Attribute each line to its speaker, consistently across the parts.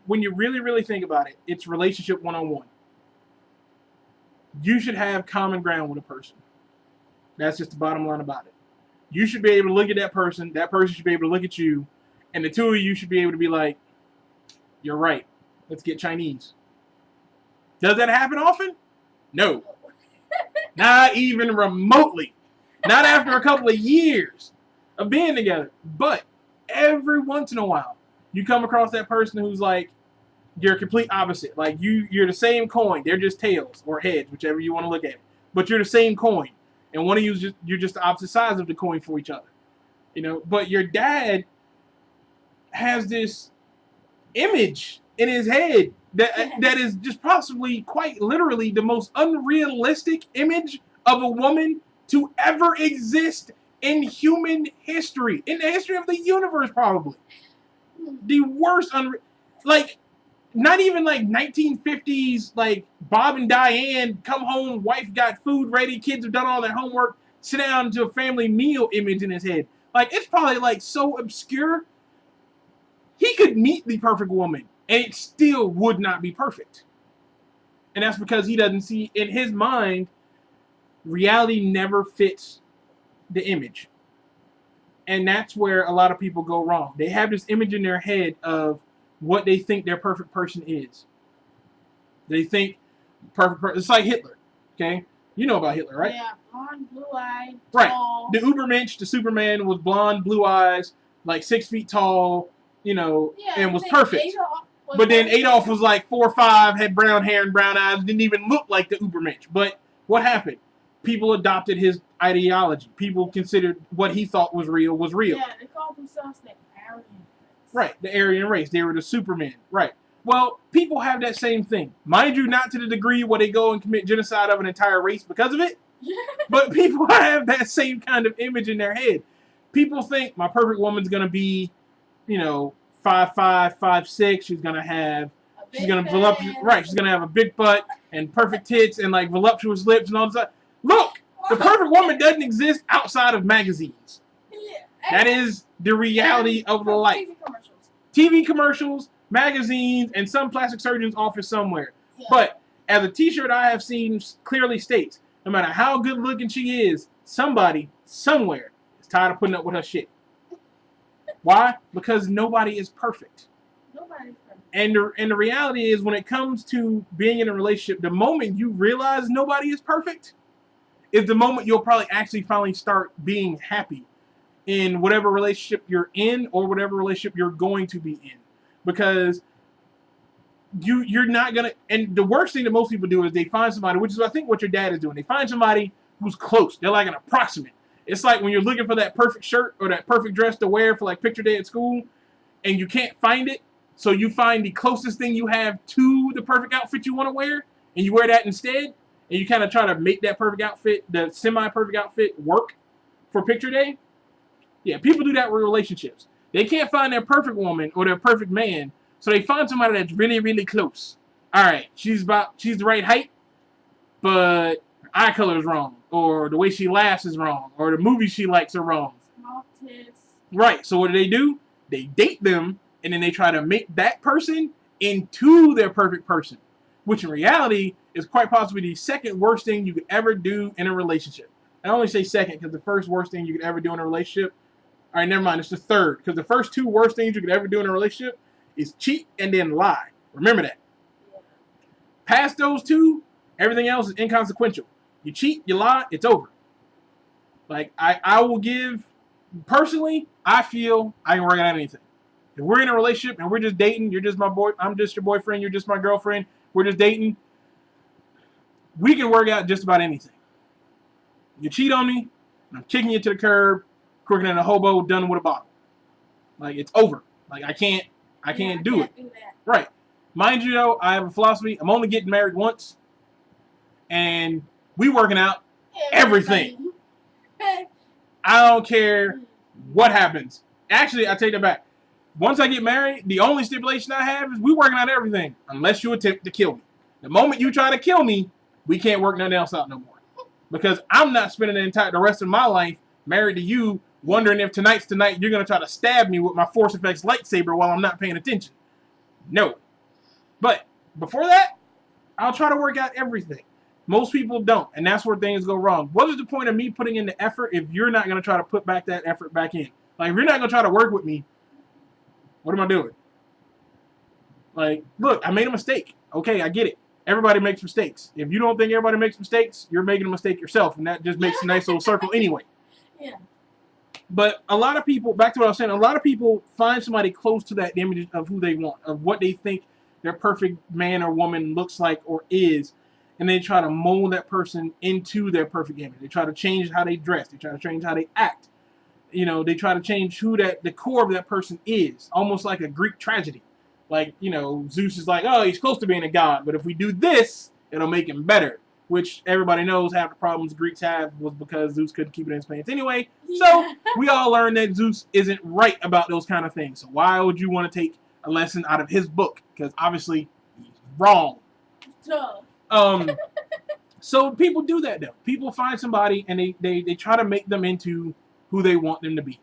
Speaker 1: when you really, really think about it, it's relationship 101. You should have common ground with a person. That's just the bottom line about it. You should be able to look at that person should be able to look at you, and the two of you should be able to be like, you're right, let's get Chinese. Does that happen often? No. Not even remotely. Not after a couple of years of being together. But every once in a while, you come across that person who's like, you're a complete opposite. Like, you're the same coin. They're just tails or heads, whichever you want to look at it. But you're the same coin. And one of you're just the opposite sides of the coin for each other. You know, but your dad has this image in his head that is just possibly quite literally the most unrealistic image of a woman to ever exist in human history. In the history of the universe, probably. The worst like, not even like 1950s, like Bob and Diane, come home, wife got food ready, kids have done all their homework, sit down to a family meal image in his head. Like, it's probably like so obscure. He could meet the perfect woman and it still would not be perfect. And that's because he doesn't see, in his mind, reality never fits the image. And that's where a lot of people go wrong. They have this image in their head of what they think their perfect person is. They think perfect person. It's like Hitler, okay? You know about Hitler, right?
Speaker 2: Yeah, blonde, blue-eyed,
Speaker 1: right.
Speaker 2: Tall.
Speaker 1: The Ubermensch, the Superman, was blonde, blue eyes, like 6 feet tall, you know, and was perfect. But then Adolf was like 4 or 5, had brown hair and brown eyes, didn't even look like the Ubermensch. But what happened? People adopted his ideology. People considered what he thought was real was real.
Speaker 2: Yeah, they called themselves the Aryan race.
Speaker 1: Right, the Aryan race. They were the Supermen. Right. Well, people have that same thing. Mind you, not to the degree where they go and commit genocide of an entire race because of it. But people have that same kind of image in their head. People think my perfect woman's going to be, you know, 5'5", 5'6". She's going to have, she's going to voluptuous, right, she's going to have a big butt and perfect tits and like voluptuous lips and all this stuff. Look, the perfect woman doesn't exist outside of magazines. That is the reality of the life. TV commercials, magazines, and some plastic surgeon's office somewhere. Yeah. But as a t-shirt I have seen clearly states, no matter how good looking she is, somebody, somewhere, is tired of putting up with her shit. Why? Because nobody is perfect.
Speaker 2: Nobody's perfect.
Speaker 1: And the reality is, when it comes to being in a relationship, the moment you realize nobody is perfect is the moment you'll probably actually finally start being happy in whatever relationship you're in or whatever relationship you're going to be in. Because you're not going to... And the worst thing that most people do is they find somebody, which is I think what your dad is doing. They find somebody who's close. They're like an approximate. It's like when you're looking for that perfect shirt or that perfect dress to wear for like picture day at school and you can't find it. So you find the closest thing you have to the perfect outfit you want to wear and you wear that instead. And you kind of try to make that perfect outfit, the semi-perfect outfit, work for picture day. Yeah, people do that with relationships. They can't find their perfect woman or their perfect man, so they find somebody that's really, really close. All right, she's the right height, but her eye color is wrong, or the way she laughs is wrong, or the movies she likes are wrong.
Speaker 2: Small tits.
Speaker 1: Right, so what do? They date them, and then they try to make that person into their perfect person, which in reality is quite possibly the second worst thing you could ever do in a relationship. I only say second because the first worst thing you could ever do in a relationship, all right, never mind, it's the third. Because the first two worst things you could ever do in a relationship is cheat and then lie. Remember that. Yeah. Past those two, everything else is inconsequential. You cheat, you lie, it's over. Like, I will give, personally, I feel I can work out anything. If we're in a relationship and we're just dating, you're just my boy, I'm just your boyfriend, you're just my girlfriend, we're just dating, we can work out just about anything. You cheat on me, and I'm kicking you to the curb, quicker than a hobo done with a bottle. Like, it's over. Like, I can't do it. Right. Mind you, though, I have a philosophy. I'm only getting married once, and we working out everything. I don't care what happens. Actually, I take that back. Once I get married, the only stipulation I have is we working out everything, unless you attempt to kill me. The moment you try to kill me, we can't work nothing else out no more. Because I'm not spending the rest of my life married to you, wondering if tonight's the night you're going to try to stab me with my Force Effects lightsaber while I'm not paying attention. No. But before that, I'll try to work out everything. Most people don't, and that's where things go wrong. What is the point of me putting in the effort if you're not going to try to put back that effort back in? Like, if you're not going to try to work with me, what am I doing? Like, look, I made a mistake. Okay, I get it. Everybody makes mistakes. If you don't think everybody makes mistakes, you're making a mistake yourself, and that just makes a nice little circle anyway.
Speaker 2: Yeah.
Speaker 1: But a lot of people, back to what I was saying, a lot of people find somebody close to that image of who they want, of what they think their perfect man or woman looks like or is, and they try to mold that person into their perfect image. They try to change how they dress. They try to change how they act. You know, they try to change who the core of that person is, almost like a Greek tragedy. Like, you know, Zeus is like, oh, he's close to being a god, but if we do this, it'll make him better. Which everybody knows half the problems Greeks have was because Zeus couldn't keep it in his pants anyway. So we all learned that Zeus isn't right about those kind of things. So why would you want to take a lesson out of his book? Because obviously he's wrong.
Speaker 2: Duh.
Speaker 1: So people do that though. People find somebody and they try to make them into who they want them to be.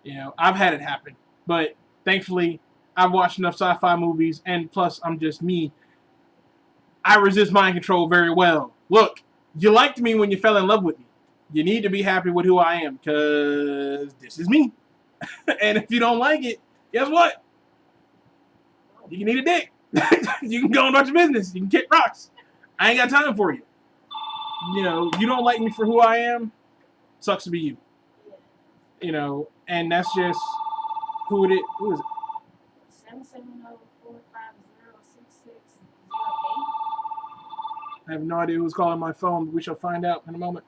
Speaker 1: You know, I've had it happen, but thankfully I've watched enough sci-fi movies, and plus I'm just me. I resist mind control very well. Look, you liked me when you fell in love with me. You need to be happy with who I am, because this is me. And if you don't like it, guess what? You can eat a dick. You can go about your business. You can kick rocks. I ain't got time for you. You know, you don't like me for who I am, sucks to be you. You know, and that's just who is it?
Speaker 2: 770-450-6608.
Speaker 1: I have no idea who's calling my phone, but we shall find out in a moment.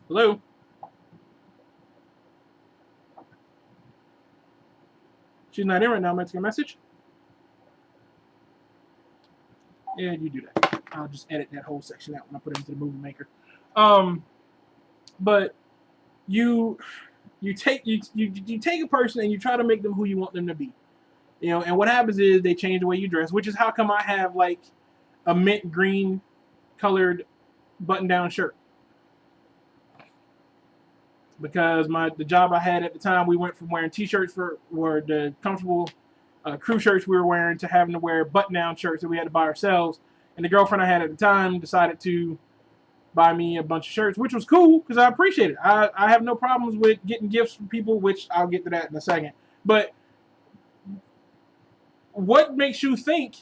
Speaker 1: Hello? She's not in right now. I'm going to take a message. Yeah, you do that. I'll just edit that whole section out when I put it into the movie maker. But you take a person and you try to make them who you want them to be. You know, and what happens is they change the way you dress, which is how come I have like a mint green colored button-down shirt. Because the job I had at the time, we went from wearing t-shirts for the comfortable crew shirts we were wearing to having to wear button-down shirts that we had to buy ourselves. And the girlfriend I had at the time decided to buy me a bunch of shirts, which was cool because I appreciate it. I have no problems with getting gifts from people, which I'll get to that in a second. But what makes you think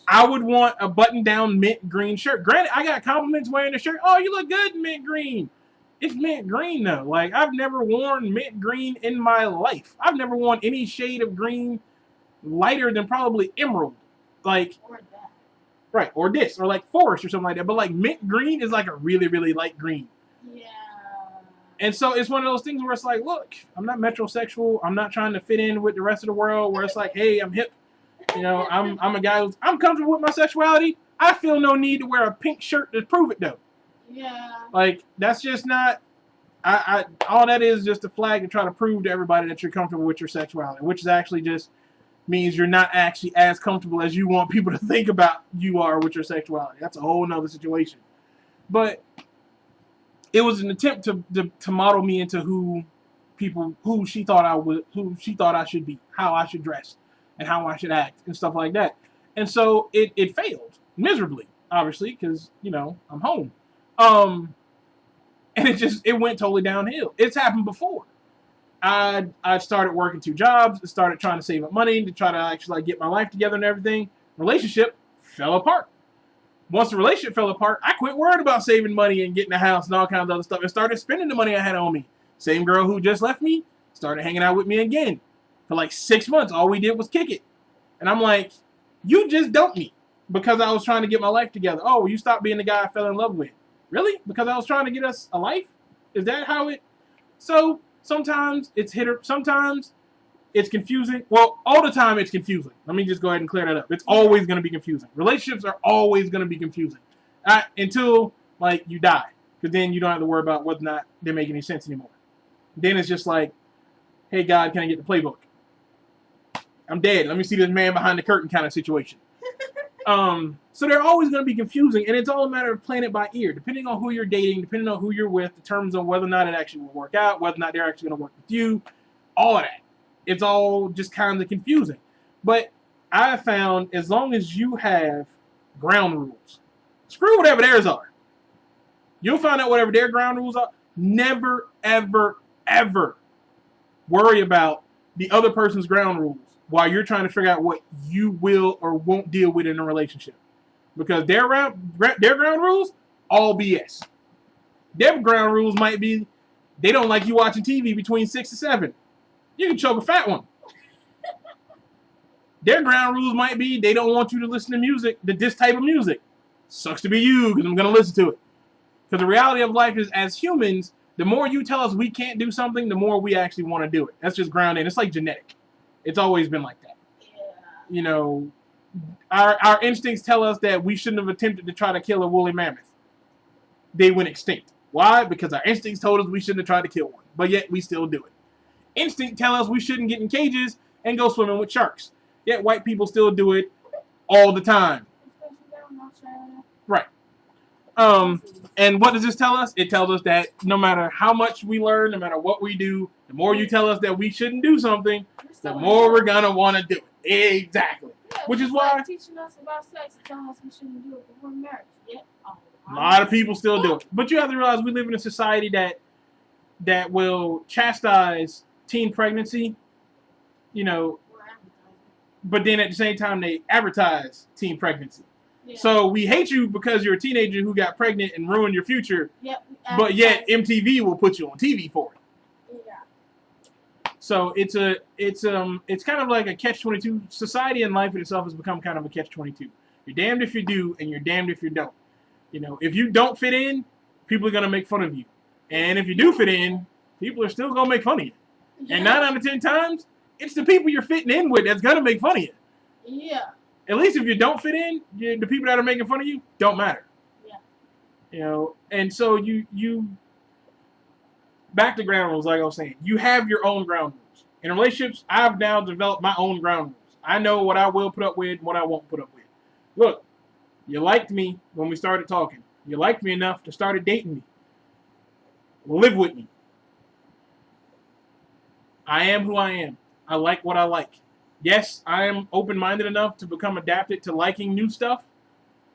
Speaker 1: I would want a button-down mint green shirt? Granted, I got compliments wearing the shirt. Oh, you look good in mint green. It's mint green, though. Like, I've never worn mint green in my life. I've never worn any shade of green lighter than probably emerald. Like,
Speaker 2: Or that.
Speaker 1: right, or this, or like forest or something like that. But, like, mint green is like a really, really light green.
Speaker 2: Yeah.
Speaker 1: And so it's one of those things where it's like, look, I'm not metrosexual. I'm not trying to fit in with the rest of the world where it's like, hey, I'm hip. You know, I'm a guy who's I'm comfortable with my sexuality. I feel no need to wear a pink shirt to prove it, though.
Speaker 2: Yeah.
Speaker 1: Like, that's just not. All that is just a flag to try to prove to everybody that you're comfortable with your sexuality, which is actually just means you're not actually as comfortable as you want people to think about you are with your sexuality. That's a whole nother situation. But it was an attempt to model me into who she thought I should be, how I should dress, and how I should act, and stuff like that. And so it failed miserably, obviously, because, you know, I'm home. And it went totally downhill. It's happened before. I started working 2 jobs, started trying to save up money to try to actually like get my life together and everything. Relationship fell apart. Once the relationship fell apart, I quit worrying about saving money and getting a house and all kinds of other stuff and started spending the money I had on me. Same girl who just left me started hanging out with me again. For like 6 months, all we did was kick it. And I'm like, you just dumped me because I was trying to get my life together. Oh, you stopped being the guy I fell in love with. Really? Because I was trying to get us a life? Is that how it... So, sometimes it's sometimes it's confusing. Well, all the time it's confusing. Let me just go ahead and clear that up. It's always going to be confusing. Relationships are always going to be confusing. Until, like, you die. Because then you don't have to worry about whether or not they make any sense anymore. Then it's just like, hey, God, can I get the playbook? I'm dead. Let me see this man behind the curtain kind of situation. So they're always going to be confusing, and it's all a matter of playing it by ear. Depending on who you're dating, depending on who you're with, determines on whether or not it actually will work out, whether or not they're actually going to work with you, all of that. It's all just kind of confusing. But I have found as long as you have ground rules, screw whatever theirs are. You'll find out whatever their ground rules are. Never, ever, ever worry about the other person's ground rules while you're trying to figure out what you will or won't deal with in a relationship. Because their ground rules, all BS. Their ground rules might be they don't like you watching TV between 6 and 7. You can choke a fat one. Their ground rules might be they don't want you to listen to music, this type of music. Sucks to be you because I'm going to listen to it. Because the reality of life is, as humans, the more you tell us we can't do something, the more we actually want to do it. That's just grounded. It's like genetic. It's always been like that.
Speaker 2: Yeah.
Speaker 1: You know, our instincts tell us that we shouldn't have attempted to try to kill a woolly mammoth. They went extinct. Why? Because our instincts told us we shouldn't have tried to kill one. But yet we still do it. Instinct tell us we shouldn't get in cages and go swimming with sharks. Yet white people still do it all the time. Right. And what does this tell us? It tells us that no matter how much we learn, no matter what we do, the more you tell us that we shouldn't do something, the more we're gonna want to do it. Exactly.
Speaker 2: Yeah,
Speaker 1: Which is
Speaker 2: like
Speaker 1: why
Speaker 2: teaching us about sex and telling us we shouldn't do it before marriage. Yet,
Speaker 1: a lot of people still do it. But you have to realize we live in a society that will chastise teen pregnancy, you know, but then at the same time they advertise teen pregnancy.
Speaker 2: Yeah.
Speaker 1: So we hate you because you're a teenager who got pregnant and ruined your future,
Speaker 2: Yep,
Speaker 1: but yet MTV will put you on TV for it.
Speaker 2: Yeah.
Speaker 1: So it's kind of like a catch-22. Society and life in itself has become kind of a catch-22. You're damned if you do, and you're damned if you don't. You know, if you don't fit in, people are gonna make fun of you, and if you do fit in, people are still gonna make fun of you.
Speaker 2: Yeah.
Speaker 1: And 9 out of 10 times, it's the people you're fitting in with that's gonna make fun of you.
Speaker 2: Yeah.
Speaker 1: At least if you don't fit in, the people that are making fun of you don't matter.
Speaker 2: Yeah.
Speaker 1: You know, and so you back to ground rules, like I was saying, you have your own ground rules. In relationships, I've now developed my own ground rules. I know what I will put up with and what I won't put up with. Look, you liked me when we started talking. You liked me enough to start dating me. Live with me. I am who I am. I like what I like. Yes, I am open-minded enough to become adapted to liking new stuff,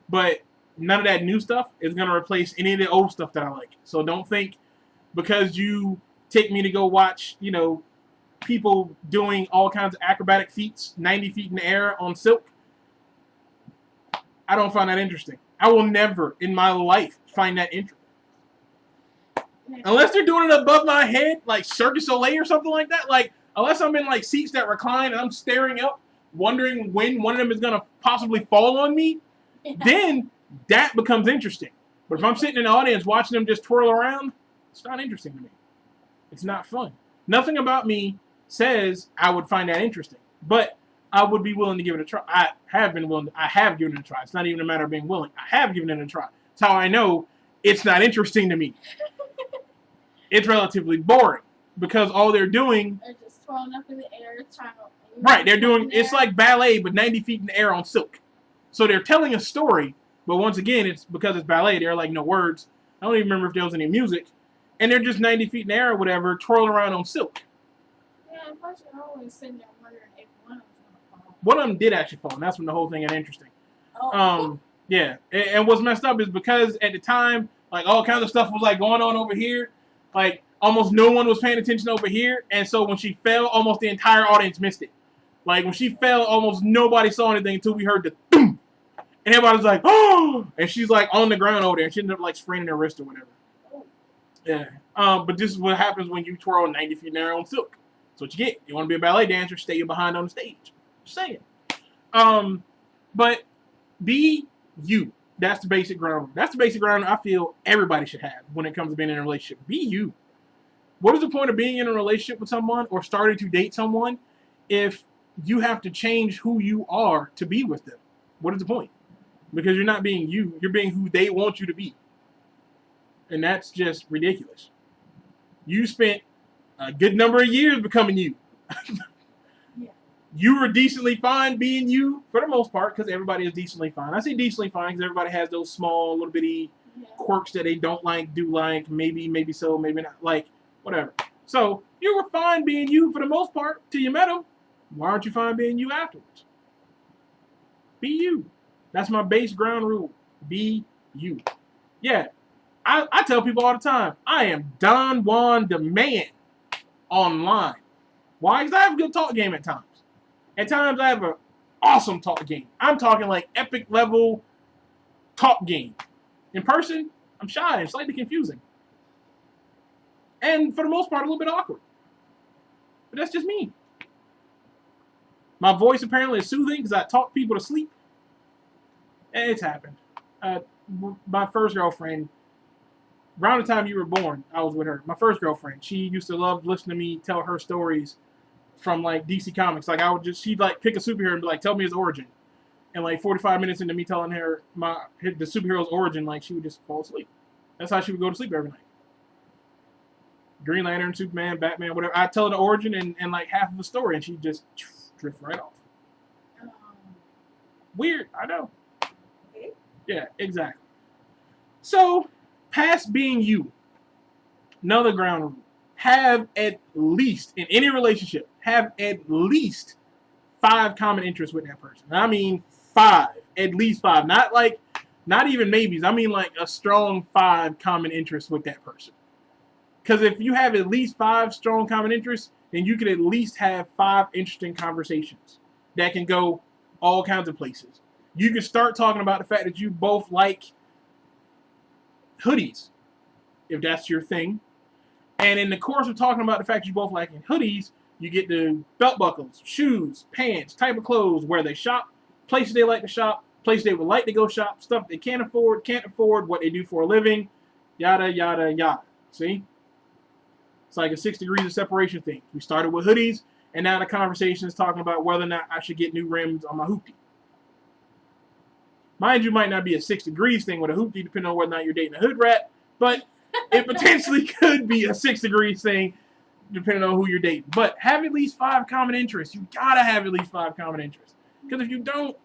Speaker 1: but none of that new stuff is going to replace any of the old stuff that I like. So don't think because you take me to go watch, you know, people doing all kinds of acrobatic feats, 90 feet in the air on silk, I don't find that interesting. I will never in my life find that interesting. Unless they're doing it above my head, like Cirque du Soleil or something like that. Like, unless I'm in like seats that recline and I'm staring up, wondering when one of them is going to possibly fall on me, then that becomes interesting. But if I'm sitting in the audience watching them just twirl around, it's not interesting to me. It's not fun. Nothing about me says I would find that interesting. But I would be willing to give it a try. I have given it a try. It's not even a matter of being willing. I have given it a try. That's how I know it's not interesting to me. It's relatively boring because all they're doing...
Speaker 2: They're just throwing up in the air, trying to...
Speaker 1: Right, they're doing... It's like ballet, but 90 feet in the air on silk. So they're telling a story, but once again, it's because it's ballet. They're like no words. I don't even remember if there was any music. And they're just 90 feet in the air or whatever, twirling around on silk.
Speaker 2: Yeah, and plus you're always sitting there wondering if one of them's going to fall.
Speaker 1: One of them did actually fall, and that's when the whole thing got interesting.
Speaker 2: Oh.
Speaker 1: Yeah. And what's messed up is because at the time, like all kinds of stuff was like going on over here. Like almost no one was paying attention over here, and so when she fell, almost the entire audience missed it. Like when she fell, almost nobody saw anything until we heard the boom, and everybody was like, "Oh!" And she's like on the ground over there, and she ended up like spraining her wrist or whatever. Yeah. But this is what happens when you twirl 90 feet in the air on silk. That's what you get. You want to be a ballet dancer, stay behind on the stage. Just saying. But be you. That's the basic ground. That's the basic ground I feel everybody should have when it comes to being in a relationship. Be you. What is the point of being in a relationship with someone or starting to date someone if you have to change who you are to be with them? What is the point? Because you're not being you. You're being who they want you to be. And that's just ridiculous. You spent a good number of years becoming you.
Speaker 2: Yeah.
Speaker 1: You were decently fine being you for the most part because everybody is decently fine. I say decently fine because everybody has those small little bitty quirks that they don't like, do like, maybe so, maybe not, like, whatever. So you were fine being you for the most part till you met them. Why aren't you fine being you afterwards? Be you. That's my base ground rule. Be you. Yeah. I tell people all the time, I am Don Juan the man online. Why? Because I have a good talk game at times. At times I have an awesome talk game. I'm talking like epic level talk game. In person, I'm shy and slightly confusing. And for the most part, a little bit awkward. But that's just me. My voice apparently is soothing because I talk people to sleep. And it's happened. My first girlfriend, around the time you were born, I was with her. My first girlfriend, she used to love listening to me tell her stories from like DC Comics. Like she'd like pick a superhero and be like, tell me his origin. And like 45 minutes into me telling her the superhero's origin, like she would just fall asleep. That's how she would go to sleep every night. Green Lantern, Superman, Batman, whatever. I'd tell her the origin and like half of the story, and she'd just drift right off. Weird, I know. Yeah, exactly. So, past being you, another ground rule. Have at least, in any relationship, have at least 5 common interests with that person. I mean 5. At least 5. Not even maybes. I mean like a strong 5 common interests with that person. Because if you have at least 5 strong common interests, then you can at least have 5 interesting conversations that can go all kinds of places. You can start talking about the fact that you both like hoodies, if that's your thing. And in the course of talking about the fact you both like hoodies, you get the belt buckles, shoes, pants, type of clothes, where they shop, places they like to shop, places they would like to go shop, stuff they can't afford, what they do for a living, yada, yada, yada. See? It's like a 6 degrees of separation thing. We started with hoodies, and now the conversation is talking about whether or not I should get new rims on my hoopty. Mind you, might not be a 6 degrees thing with a hoopty, depending on whether or not you're dating a hood rat, but it potentially could be a 6 degrees thing, depending on who you're dating. But have at least 5 common interests. You gotta have at least 5 common interests. Because if you don't,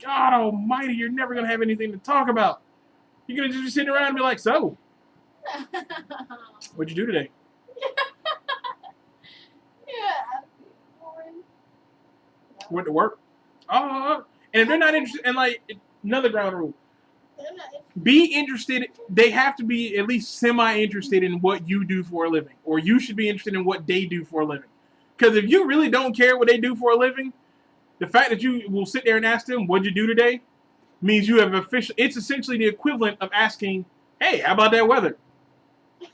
Speaker 1: God almighty, you're never gonna have anything to talk about. You're gonna just be sitting around and be like, so, what'd you do today? Went to work. And if they're not interested, and like another ground rule, be interested. They have to be at least semi-interested in what you do for a living, or you should be interested in what they do for a living. Because if you really don't care what they do for a living, the fact that you will sit there and ask them, "What'd you do today?" means you have official. It's essentially the equivalent of asking, "Hey, how about that weather?"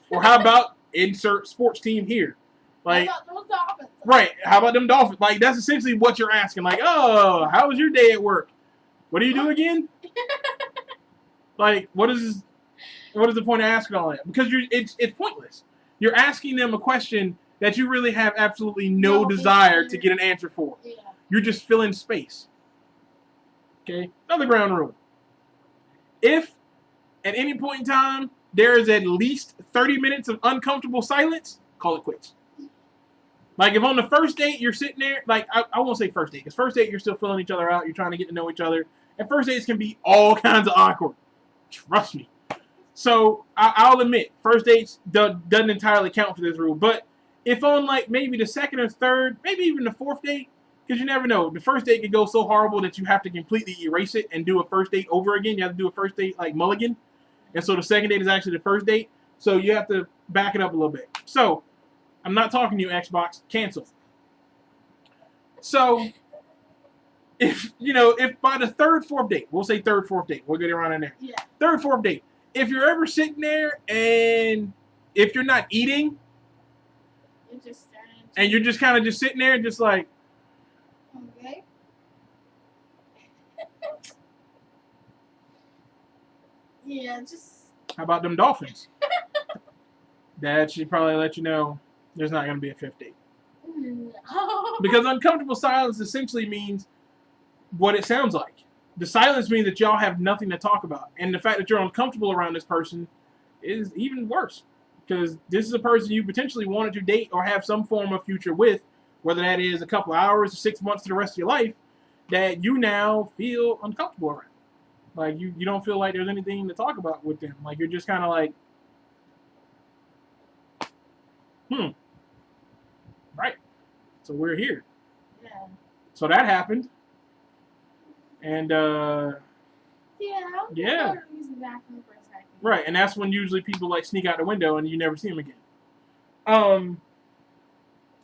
Speaker 1: Or how about insert sports team here? Like,
Speaker 2: how about those Dolphins?
Speaker 1: Right. How about them Dolphins? Like, that's essentially what you're asking. Like, oh, how was your day at work? What do you do again? Like, what is the point of asking all that? Because it's pointless. You're asking them a question that you really have absolutely no desire to get an answer for.
Speaker 2: Yeah.
Speaker 1: You're just filling space. Okay? Another ground rule. If at any point in time there is at least 30 minutes of uncomfortable silence, call it quits. Like, if on the first date you're sitting there, like, I won't say first date, because first date you're still filling each other out, you're trying to get to know each other, and first dates can be all kinds of awkward. Trust me. So, I'll admit, first dates doesn't entirely count for this rule, but if on, like, maybe the second or third, maybe even the 4th date, because you never know, the first date could go so horrible that you have to completely erase it and do a first date over again. You have to do a first date, like, mulligan, and so the second date is actually the first date, so you have to back it up a little bit. So, I'm not talking to you, Xbox. Cancel. So, if by the 3rd, 4th date, we'll say 3rd, 4th date, we'll get around in there.
Speaker 2: Yeah.
Speaker 1: 3rd, 4th date. If you're ever sitting there and if you're not eating,
Speaker 2: You're just staring.
Speaker 1: and you're just kind of just sitting there, just like,
Speaker 2: Okay. Yeah, just.
Speaker 1: how about them Dolphins? That should probably let you know there's not going to be a 5th date. Because uncomfortable silence essentially means what it sounds like. The silence means that y'all have nothing to talk about. And the fact that you're uncomfortable around this person is even worse. Because this is a person you potentially wanted to date or have some form of future with, whether that is a couple hours or 6 months to the rest of your life, that you now feel uncomfortable around. Like, you don't feel like there's anything to talk about with them. Like, you're just kind of like, right. So we're here.
Speaker 2: Yeah.
Speaker 1: So that happened. And
Speaker 2: Yeah, I'm
Speaker 1: Yeah.
Speaker 2: gonna use the bathroom for a second.
Speaker 1: right, and that's when usually people like sneak out the window and you never see them again.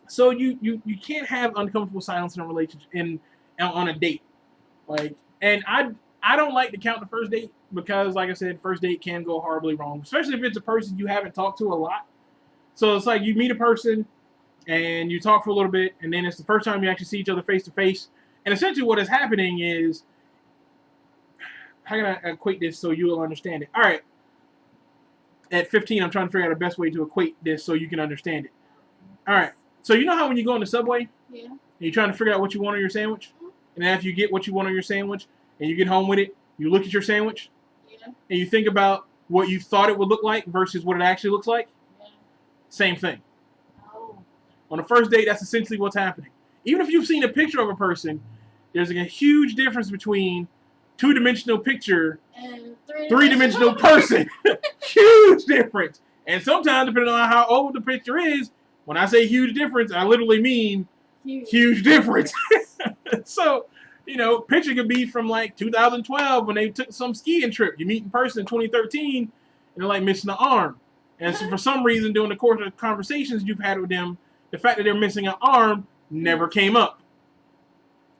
Speaker 1: So you can't have uncomfortable silence in a relationship on a date. Like, and I don't like to count the first date because, like I said, first date can go horribly wrong, especially if it's a person you haven't talked to a lot. So it's like you meet a person and you talk for a little bit, and then it's the first time you actually see each other face to face. And essentially, what is happening is, how can I equate this so you'll understand it? All right, at 15, I'm trying to figure out the best way to equate this so you can understand it. All right, so you know how when you go on the subway,
Speaker 2: Yeah.
Speaker 1: and you're trying to figure out what you want on your sandwich, and after you get what you want on your sandwich, and you get home with it, you look at your sandwich,
Speaker 2: Yeah.
Speaker 1: and you think about what you thought it would look like versus what it actually looks like.
Speaker 2: Yeah.
Speaker 1: Same thing.
Speaker 2: Oh.
Speaker 1: On a first date, that's essentially what's happening. Even if you've seen a picture of a person, there's a huge difference between two-dimensional picture,
Speaker 2: And
Speaker 1: three-dimensional person. Huge difference. And sometimes, depending on how old the picture is, when I say huge difference, I literally mean huge difference. So, picture could be from like 2012 when they took some skiing trip. You meet in person in 2013, and they're like missing an arm. And so for some reason, during the course of conversations you've had with them, the fact that they're missing an arm never came up.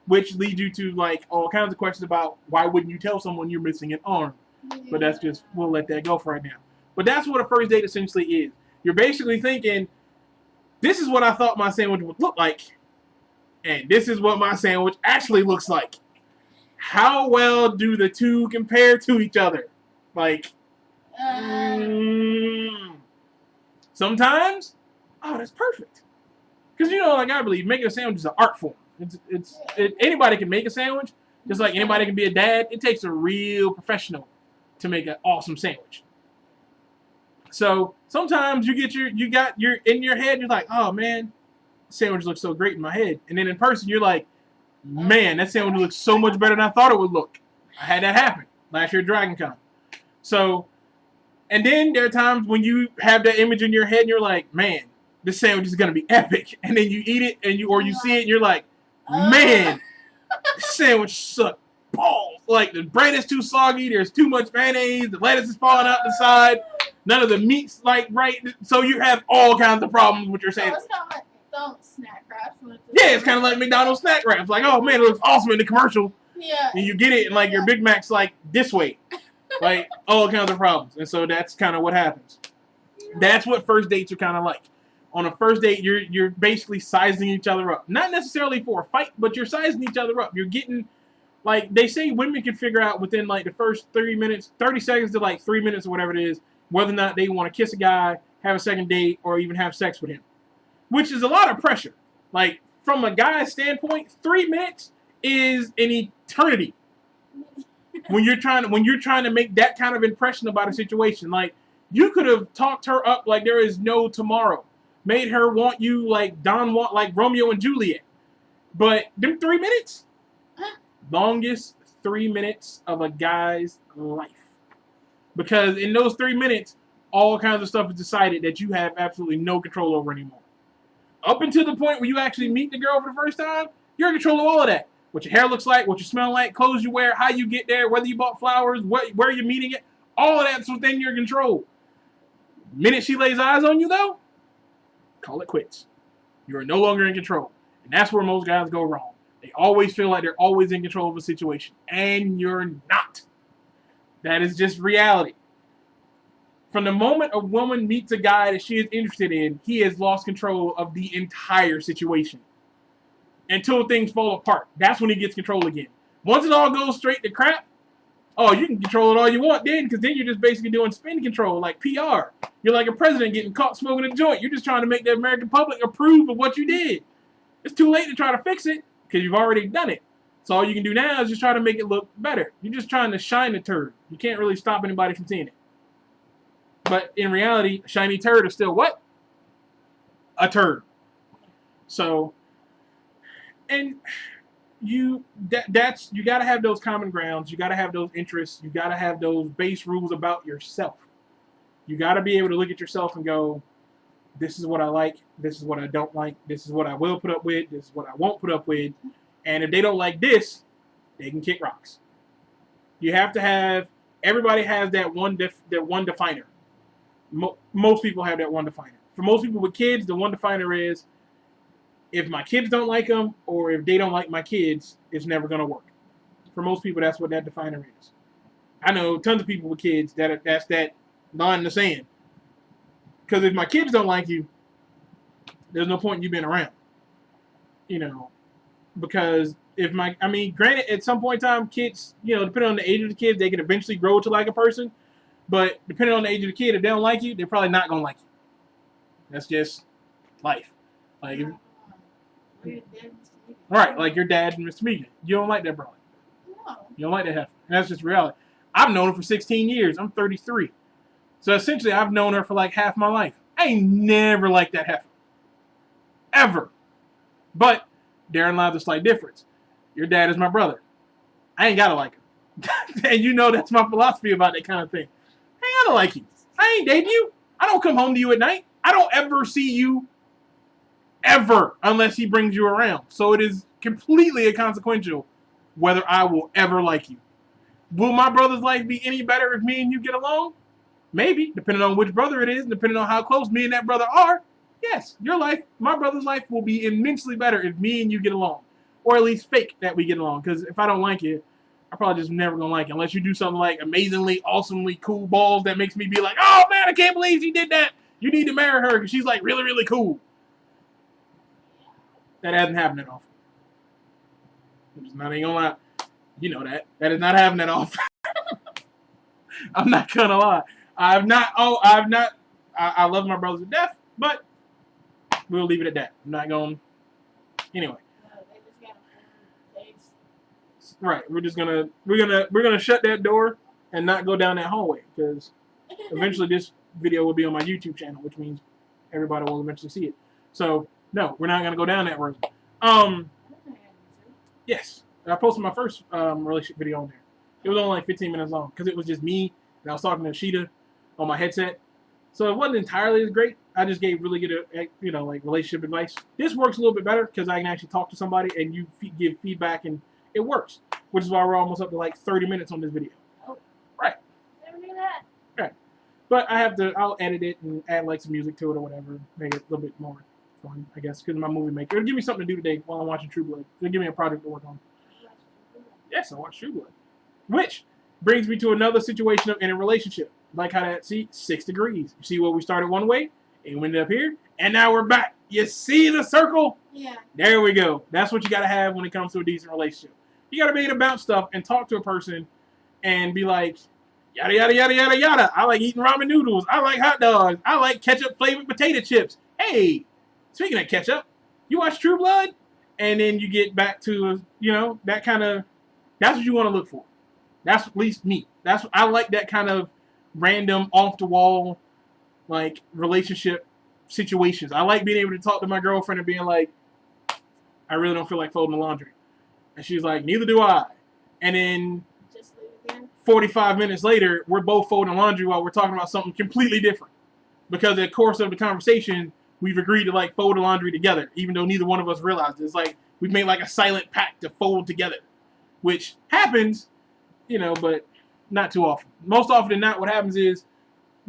Speaker 1: Which leads you to like all kinds of questions about why wouldn't you tell someone you're missing an arm? But that's just, we'll let that go for right now. But that's what a first date essentially is. You're basically thinking, this is what I thought my sandwich would look like, and this is what my sandwich actually looks like. How well do the two compare to each other? Like, sometimes, oh, that's perfect. Because, like I believe, making a sandwich is an art form. Anybody can make a sandwich, just like anybody can be a dad. It takes a real professional to make an awesome sandwich. So sometimes you got your in your head, you're like, oh man, sandwich looks so great in my head. And then in person, you're like, man, that sandwich looks so much better than I thought it would look. I had that happen last year at DragonCon. So, and then there are times when you have that image in your head and you're like, man, this sandwich is going to be epic. And then you eat it and you see it and you're like, man, this sandwich sucks balls. Like the bread is too soggy. There's too much mayonnaise. The lettuce is falling out the side. None of the meat's like right. So you have all kinds of problems with your sandwich.
Speaker 2: So it's kind of like McDonald's snack wraps.
Speaker 1: Yeah, it's kind of like McDonald's snack wraps. Like, oh man, it looks awesome in the commercial.
Speaker 2: Yeah.
Speaker 1: And you get it and like your Big Mac's like this way. Like all kinds of problems. And so that's kind of what happens. That's what first dates are kind of like. On a first date, you're basically sizing each other up. Not necessarily for a fight, but you're sizing each other up. You're getting, like, they say women can figure out within, like, the first 30 seconds to, like, 3 minutes or whatever it is, whether or not they want to kiss a guy, have a second date, or even have sex with him. Which is a lot of pressure. Like, from a guy's standpoint, 3 minutes is an eternity. when you're trying to make that kind of impression about a situation. Like, you could have talked her up like there is no tomorrow. Made her want you like like Romeo and Juliet. But them 3 minutes? Longest 3 minutes of a guy's life. Because in those 3 minutes, all kinds of stuff is decided that you have absolutely no control over anymore. Up until the point where you actually meet the girl for the first time, you're in control of all of that. What your hair looks like, what you smell like, clothes you wear, how you get there, whether you bought flowers, where you're meeting it. All of that's within your control. The minute she lays eyes on you, though, call it quits. You are no longer in control. And that's where most guys go wrong. They always feel like they're always in control of a situation. And you're not. That is just reality. From the moment a woman meets a guy that she is interested in, he has lost control of the entire situation. Until things fall apart. That's when he gets control again. Once it all goes straight to crap, oh, you can control it all you want then, because then you're just basically doing spin control, like PR. You're like a president getting caught smoking a joint. You're just trying to make the American public approve of what you did. It's too late to try to fix it, because you've already done it. So all you can do now is just try to make it look better. You're just trying to shine the turd. You can't really stop anybody from seeing it. But in reality, a shiny turd is still what? A turd. So, and you gotta have those common grounds. You gotta have those interests. You gotta have those base rules about yourself. You gotta be able to look at yourself and go, this is what I like. This is what I don't like. This is what I will put up with. This is what I won't put up with. And if they don't like this, they can kick rocks. You have to have. Everybody has that one definer. Most people have that one definer. For most people with kids, the one definer is if my kids don't like them or if they don't like my kids, it's never gonna work. For most people, that's what that definer is. I know tons of people with kids that's that line in the sand. Because if my kids don't like you, there's no point in you being around. You know, because granted, at some point in time, kids, depending on the age of the kid, they can eventually grow to like a person. But depending on the age of the kid, if they don't like you, they're probably not gonna like you. That's just life. Like, right, like your dad and Mr. Megan. You don't like that brother.
Speaker 2: No.
Speaker 1: You don't like that heifer. And that's just reality. I've known her for 16 years. I'm 33. So essentially, I've known her for like half my life. I ain't never liked that heifer. Ever. But therein lies a slight difference. Your dad is my brother. I ain't gotta like him. And you know that's my philosophy about that kind of thing. I ain't gotta like you. I ain't dating you. I don't come home to you at night. I don't ever see you ever unless he brings you around. So it is completely inconsequential whether I will ever like you. Will my brother's life be any better if me and you get along? Maybe, depending on which brother it is, depending on how close me and that brother are. Yes, your life, my brother's life will be immensely better if me and you get along. Or at least fake that we get along. Because if I don't like you, I probably just never gonna like it. Unless you do something like amazingly, awesomely cool balls that makes me be like, oh man, I can't believe she did that. You need to marry her because she's like really, really cool. That hasn't happened that often. I'm just not even gonna lie. You know that. That is not happening that often. I'm not gonna lie. I love my brothers to death, but we'll leave it at that. I'm not going. Anyway. Right. We're gonna shut that door and not go down that hallway because eventually this video will be on my YouTube channel, which means everybody will eventually see it. So no, we're not gonna go down that road. Yes, I posted my first relationship video on there. It was only like 15 minutes long because it was just me and I was talking to Sheeta on my headset. So it wasn't entirely as great. I just gave really good, like relationship advice. This works a little bit better because I can actually talk to somebody and you give feedback and it works. Which is why we're almost up to like 30 minutes on this video.
Speaker 2: Oh.
Speaker 1: Right.
Speaker 2: Never knew that.
Speaker 1: Right. But I'll edit it and add like some music to it or whatever. Make it a little bit more fun, I guess, because my movie maker. It'll give me something to do today while I'm watching True Blood. It'll give me a project to work on. Yes, I watched True Blood. Which brings me to another situation in a relationship. Like how that, 6 degrees. You see where we started one way, and we ended up here, and now we're back. You see the circle?
Speaker 2: Yeah.
Speaker 1: There we go. That's what you got to have when it comes to a decent relationship. You got to be able to bounce stuff and talk to a person and be like, yada, yada, yada, yada, yada. I like eating ramen noodles. I like hot dogs. I like ketchup-flavored potato chips. Hey, speaking of ketchup, you watch True Blood? And then you get back to, that kind of, that's what you want to look for. That's at least me. I like that kind of random, off-the-wall, like, relationship situations. I like being able to talk to my girlfriend and being like, I really don't feel like folding the laundry. And she's like, neither do I. And then 45 minutes later, we're both folding laundry while we're talking about something completely different. Because in the course of the conversation, we've agreed to like fold the laundry together, even though neither one of us realized it. It's like we've made like a silent pact to fold together. Which happens, but not too often. Most often than not, what happens is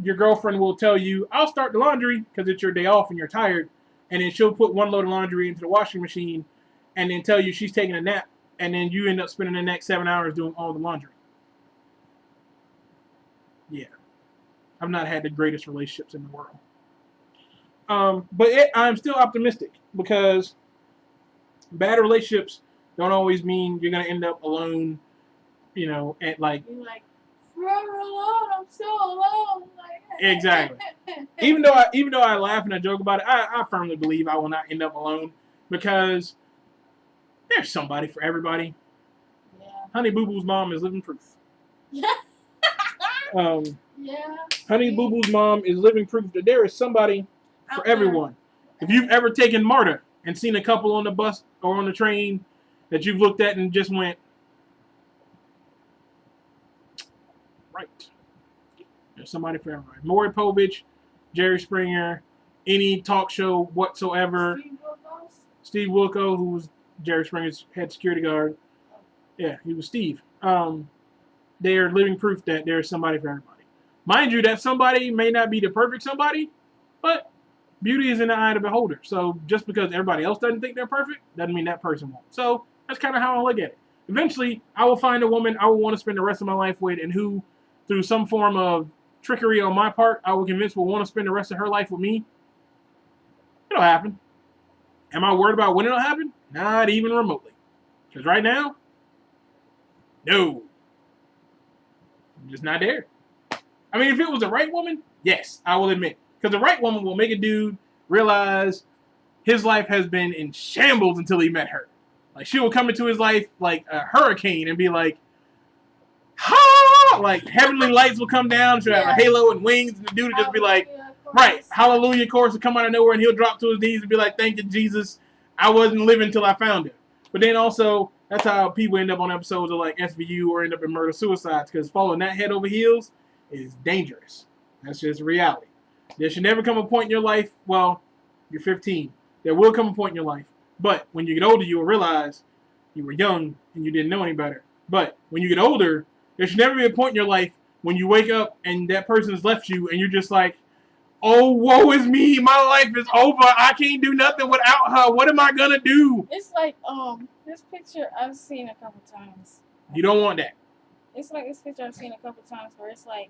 Speaker 1: your girlfriend will tell you, I'll start the laundry because it's your day off and you're tired. And then she'll put one load of laundry into the washing machine and then tell you she's taking a nap. And then you end up spending the next 7 hours doing all the laundry. Yeah. I've not had the greatest relationships in the world. But I'm still optimistic because bad relationships don't always mean you're going to end up alone, at like...
Speaker 2: You're like, forever alone, I'm so alone. Like,
Speaker 1: exactly. Even though I laugh and I joke about it, I firmly believe I will not end up alone because there's somebody for everybody.
Speaker 2: Yeah.
Speaker 1: Honey Boo Boo's mom is living proof.
Speaker 2: Yeah.
Speaker 1: Honey Boo Boo's mom is living proof that there is somebody for everyone. If you've ever taken MARTA and seen a couple on the bus or on the train that you've looked at and just went, right. There's somebody for everybody. Maury Povich, Jerry Springer, any talk show whatsoever. Steve Wilkos, who was Jerry Springer's head security guard. Yeah, he was Steve. They are living proof that there's somebody for everybody. Mind you, that somebody may not be the perfect somebody, but beauty is in the eye of the beholder. So just because everybody else doesn't think they're perfect, doesn't mean that person won't. So that's kind of how I look at it. Eventually, I will find a woman I will want to spend the rest of my life with, and who, through some form of trickery on my part, I will convince will want to spend the rest of her life with me. It'll happen. Am I worried about when it'll happen? Not even remotely. Because right now, no. I'm just not there. I mean, if it was the right woman, yes, I will admit. Because the right woman will make a dude realize his life has been in shambles until he met her. Like, she will come into his life like a hurricane and be like, ha! Like, heavenly lights will come down. She'll have a halo and wings, and the dude will just be like, right, hallelujah chorus will come out of nowhere, and he'll drop to his knees and be like, thank you, Jesus. I wasn't living till I found it. But then also, that's how people end up on episodes of like SVU or end up in murder suicides, because following that head over heels is dangerous. That's just reality. There should never come a point in your life, well, you're 15. There will come a point in your life. But when you get older, you will realize you were young and you didn't know any better. But when you get older, there should never be a point in your life when you wake up and that person has left you and you're just like, oh, woe is me. My life is over. I can't do nothing without her. What am I going to do?
Speaker 2: It's like, this picture I've seen a couple times.
Speaker 1: You don't want that.
Speaker 2: It's like this picture I've seen a couple times where it's like,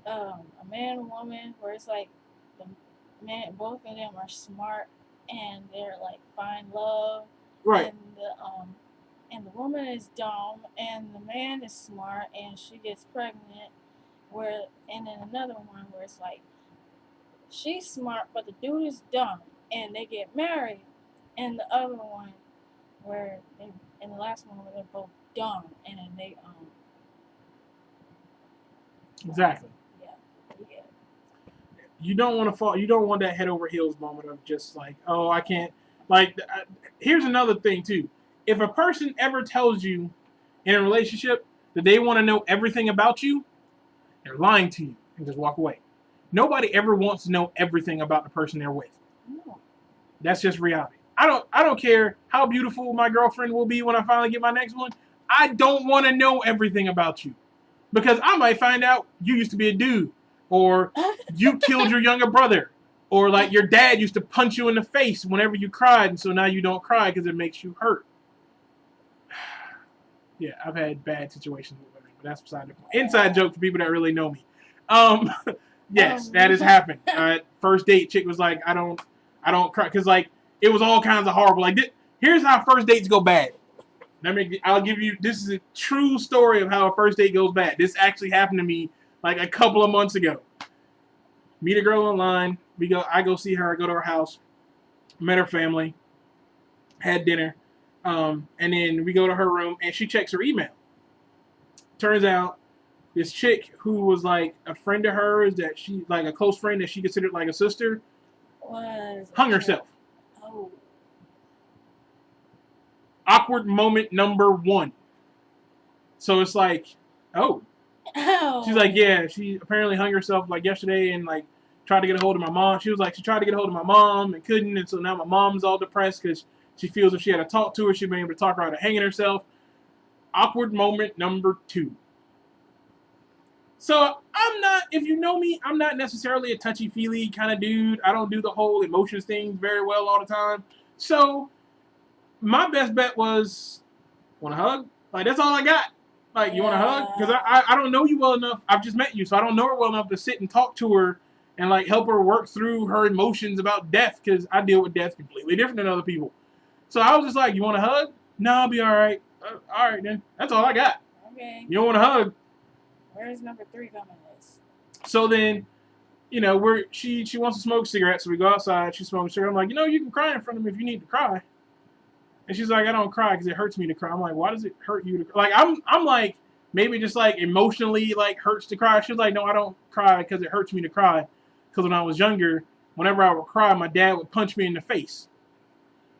Speaker 2: a man and woman, where it's like, the man, both of them are smart and they're like find love.
Speaker 1: Right.
Speaker 2: And the woman is dumb and the man is smart and she gets pregnant. And then another one where it's like, she's smart, but the dude is dumb, and they get married. And the other one, and the last one where they're both dumb, and then they
Speaker 1: Exactly.
Speaker 2: Yeah.
Speaker 1: You don't want to fall. You don't want that head over heels moment of just like, oh, I can't. Like, here's another thing too. If a person ever tells you in a relationship that they want to know everything about you, they're lying to you, and just walk away. Nobody ever wants to know everything about the person they're with.
Speaker 2: No.
Speaker 1: That's just reality. I don't care how beautiful my girlfriend will be when I finally get my next one. I don't want to know everything about you. Because I might find out you used to be a dude, or you killed your younger brother, or like your dad used to punch you in the face whenever you cried, and so now you don't cry because it makes you hurt. Yeah, I've had bad situations with women, but that's beside the point. Inside joke for people that really know me. Yes, that has happened. First date, chick was like, I don't cry, because like it was all kinds of horrible. Like, here's how first dates go bad. I'll give you. This is a true story of how a first date goes bad. This actually happened to me like a couple of months ago. Meet a girl online. I go see her. I go to her house. Met her family. Had dinner. And then we go to her room and she checks her email. Turns out this chick who was like a friend of hers, that she, like a close friend that she considered like a sister, hung herself.
Speaker 2: Oh.
Speaker 1: Awkward moment number 1. So it's like, oh. She's like, yeah, she apparently hung herself like yesterday and like tried to get a hold of my mom. She was like, she tried to get a hold of my mom and couldn't, and so now my mom's all depressed because she feels if she had to talk to her, she'd be able to talk her out of hanging herself. Awkward moment number 2. So if you know me, I'm not necessarily a touchy-feely kind of dude. I don't do the whole emotions thing very well all the time. So my best bet was, want a hug? Like, that's all I got. Like, you want a hug? Because I don't know you well enough. I've just met you, so I don't know her well enough to sit and talk to her and like help her work through her emotions about death, because I deal with death completely different than other people. So I was just like, you want a hug? No, I'll be all right. All right, then. That's all I got.
Speaker 2: Okay.
Speaker 1: You don't want a hug?
Speaker 2: Where's number 3 coming this?
Speaker 1: So then, you know, she wants to smoke cigarettes, so we go outside. She smokes a cigarette. I'm like, you can cry in front of me if you need to cry. And she's like, I don't cry because it hurts me to cry. I'm like, why does it hurt you to cry? Like, I'm like, maybe just like emotionally like hurts to cry. She's like, no, I don't cry because it hurts me to cry. Because when I was younger, whenever I would cry, my dad would punch me in the face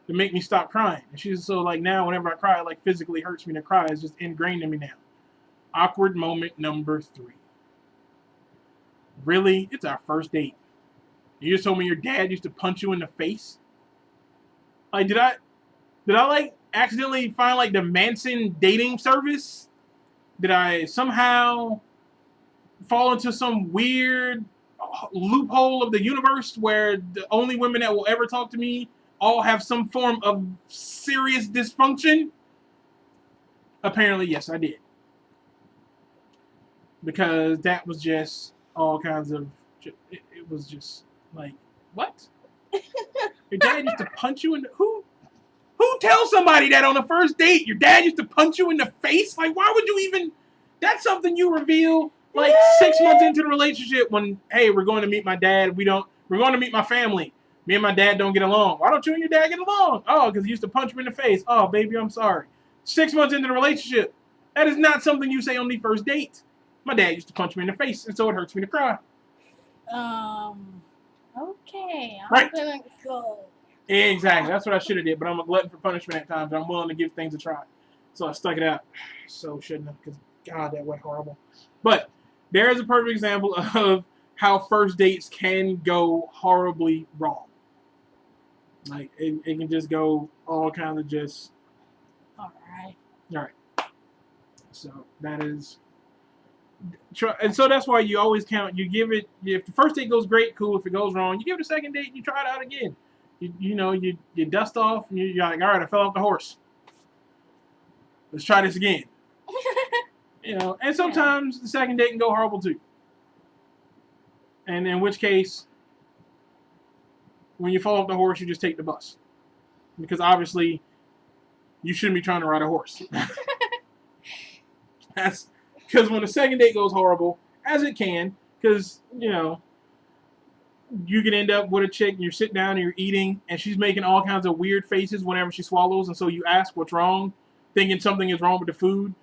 Speaker 1: to make me stop crying. And she's so like, now whenever I cry, it like physically hurts me to cry. It's just ingrained in me now. Awkward moment number 3. Really? It's our first date. You just told me your dad used to punch you in the face? Like, did I like accidentally find like the Manson dating service? Did I somehow fall into some weird loophole of the universe where the only women that will ever talk to me all have some form of serious dysfunction? Apparently, yes, I did. Because that was just all kinds of. It was just like, what? Your dad used to punch you in the. Who tells somebody that on the first date? Your dad used to punch you in the face? Like, why would you even. That's something you reveal like 6 months into the relationship when, hey, we're going to meet my dad. We're going to meet my family. Me and my dad don't get along. Why don't you and your dad get along? Oh, because he used to punch me in the face. Oh, baby, I'm sorry. 6 months into the relationship. That is not something you say on the first date. My dad used to punch me in the face, and so it hurts me to cry.
Speaker 2: Okay.
Speaker 1: Right.
Speaker 2: I'm gonna go.
Speaker 1: Exactly. That's what I should have did, but I'm a glutton for punishment at times. I'm willing to give things a try. So I stuck it out. So shouldn't have, because, God, that went horrible. But there is a perfect example of how first dates can go horribly wrong. Like, it can just go all kinds of just...
Speaker 2: All right.
Speaker 1: All right. So that is... And so that's why you always count. You give it... If the first date goes great, cool. If it goes wrong, you give it a second date and you try it out again. You dust off and you're like, all right, I fell off the horse. Let's try this again. And sometimes the second date can go horrible too. And in which case, when you fall off the horse, you just take the bus. Because obviously, you shouldn't be trying to ride a horse. That's because when the second date goes horrible, as it can, because, you can end up with a chick and you're sitting down and you're eating and she's making all kinds of weird faces whenever she swallows, and so you ask what's wrong, thinking something is wrong with the food,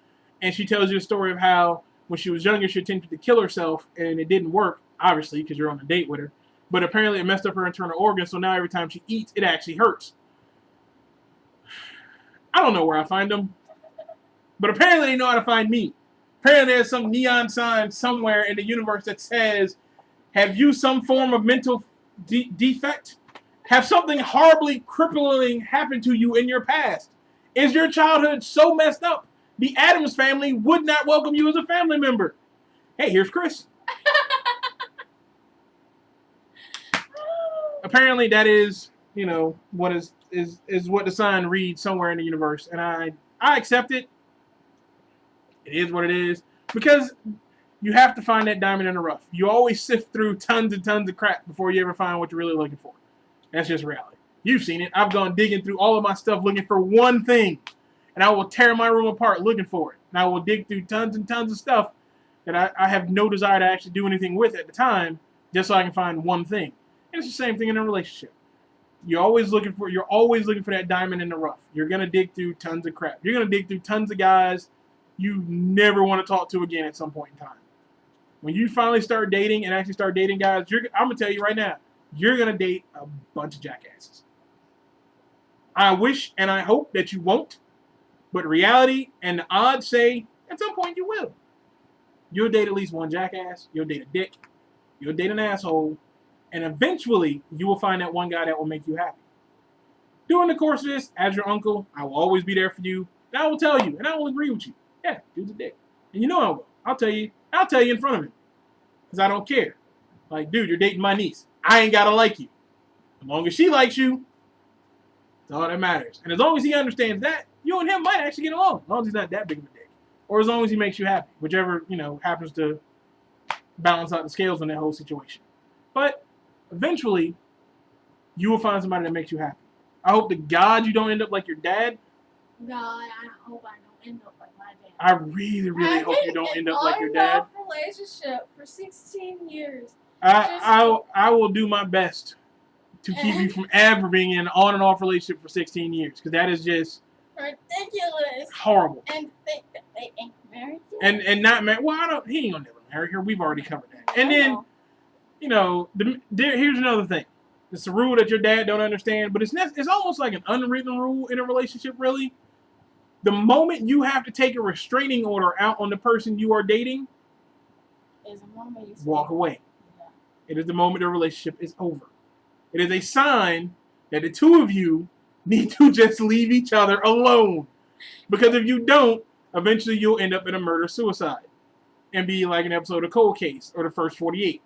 Speaker 1: and she tells you a story of how when she was younger she attempted to kill herself and it didn't work, obviously, because you're on a date with her, but apparently it messed up her internal organs, so now every time she eats it actually hurts. I don't know where I find them, but apparently they know how to find me. Apparently there's some neon sign somewhere in the universe that says, have you some form of mental defect? Have something horribly crippling happened to you in your past? Is your childhood so messed up the Addams family would not welcome you as a family member? Hey, here's Chris. Apparently that is, what is what the sign reads somewhere in the universe, and I accept it. It is what it is, because you have to find that diamond in the rough. You always sift through tons and tons of crap before you ever find what you're really looking for. That's just reality. You've seen it. I've gone digging through all of my stuff looking for one thing, and I will tear my room apart looking for it. And I will dig through tons and tons of stuff that I have no desire to actually do anything with at the time, just so I can find one thing. And it's the same thing in a relationship. You're always looking for that diamond in the rough. You're gonna dig through tons of crap. You're gonna dig through tons of guys you never want to talk to again at some point in time. When you finally start dating and actually start dating guys, I'm going to tell you right now, you're going to date a bunch of jackasses. I wish and I hope that you won't, but reality and the odds say at some point you will. You'll date at least one jackass, you'll date a dick, you'll date an asshole, and eventually you will find that one guy that will make you happy. During the course of this, as your uncle, I will always be there for you, and I will tell you, and I will agree with you. Yeah, dude's a dick. And you know I will. I'll tell you in front of him. Because I don't care. Like, dude, you're dating my niece. I ain't gotta like you. As long as she likes you, that's all that matters. And as long as he understands that, you and him might actually get along. As long as he's not that big of a dick. Or as long as he makes you happy. Whichever, happens to balance out the scales in that whole situation. But eventually, you will find somebody that makes you happy. I hope to God you don't end up like your dad.
Speaker 2: God, I hope I don't end up like my dad.
Speaker 1: I really, really hope you don't end up like your dad.
Speaker 2: I've been in a relationship for 16 years.
Speaker 1: I will do my best to keep you from ever being in an on and off relationship for 16 years, because that is just
Speaker 2: ridiculous.
Speaker 1: Horrible.
Speaker 2: And they ain't married yet.
Speaker 1: And not married. Well, he ain't gonna never marry her. We've already covered that. And then, here's another thing. It's a rule that your dad don't understand, but it's almost like an unwritten rule in a relationship, really. The moment you have to take a restraining order out on the person you are dating,
Speaker 2: is a moment you
Speaker 1: walk away.
Speaker 2: Yeah.
Speaker 1: It is the moment the relationship is over. It is a sign that the two of you need to just leave each other alone. Because if you don't, eventually you'll end up in a murder-suicide. And be like an episode of Cold Case or The First 48.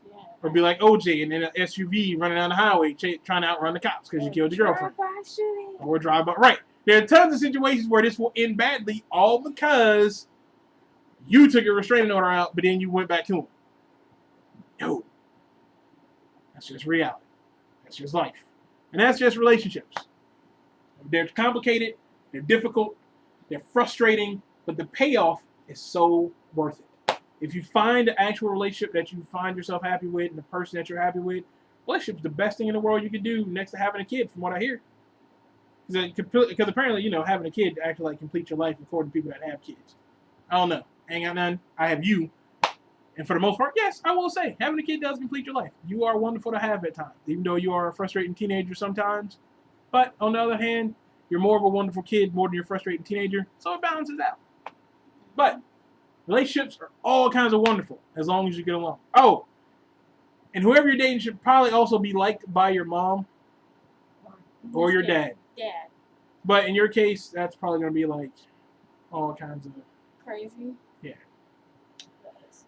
Speaker 2: Yeah.
Speaker 1: Or be like OJ and in an SUV running down the highway trying to outrun the cops because you killed your girlfriend.
Speaker 2: Drive-by shooting.
Speaker 1: Or drive-by. Right. There are tons of situations where this will end badly, all because you took a restraining order out, but then you went back to him. No. That's just reality. That's just life. And that's just relationships. They're complicated, they're difficult, they're frustrating, but the payoff is so worth it. If you find the actual relationship that you find yourself happy with and the person that you're happy with, relationship's the best thing in the world you could do next to having a kid, from what I hear. Because apparently, having a kid actually like completes your life according to people that have kids. I don't know. Ain't got none. I have you. And for the most part, yes, I will say, having a kid does complete your life. You are wonderful to have at times, even though you are a frustrating teenager sometimes. But on the other hand, you're more of a wonderful kid more than you're a frustrating teenager, so it balances out. But relationships are all kinds of wonderful as long as you get along. Oh, and whoever you're dating should probably also be liked by your mom or your dad.
Speaker 2: Dad.
Speaker 1: But in your case, that's probably going to be like all kinds of
Speaker 2: Crazy.
Speaker 1: Yeah.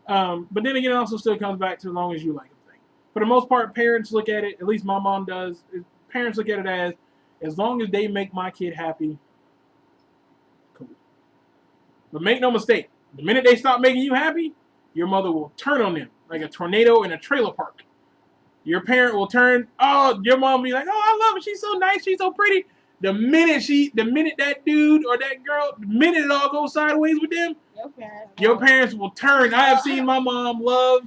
Speaker 1: But then again, it also still comes back to as long as you like them thing. For the most part, parents look at it, at least my mom does, parents look at it as long as they make my kid happy, cool. But make no mistake, the minute they stop making you happy, your mother will turn on them like a tornado in a trailer park. Your parent will turn, your mom will be like, oh, I love her, she's so nice, she's so pretty. The minute that dude or that girl, the minute it all goes sideways with them, your parents will turn. I have seen my mom love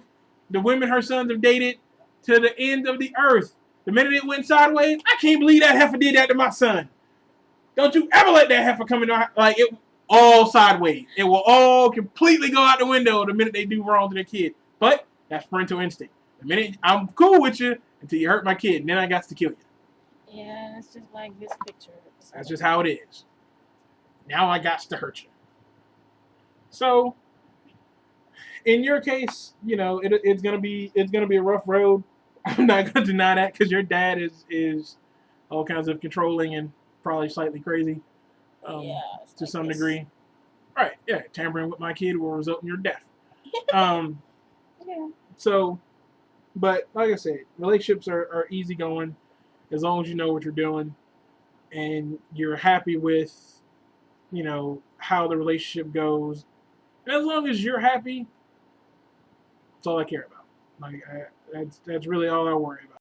Speaker 1: the women her sons have dated to the end of the earth. The minute it went sideways, I can't believe that heifer did that to my son. Don't you ever let that heifer come in like it all sideways. It will all completely go out the window the minute they do wrong to their kid. But that's parental instinct. The minute I'm cool with you until you hurt my kid, and then I got to kill you.
Speaker 2: Yeah, it's just like this picture.
Speaker 1: That's just how it is. Now I got to hurt you. So, in your case, it's gonna be a rough road. I'm not gonna deny that because your dad is all kinds of controlling and probably slightly crazy, to some degree. Right? Yeah, tampering with my kid will result in your death.
Speaker 2: Yeah.
Speaker 1: So, but like I said, relationships are easygoing as long as you know what you're doing and you're happy with, how the relationship goes. And as long as you're happy, that's all I care about. Like that's really all I worry about.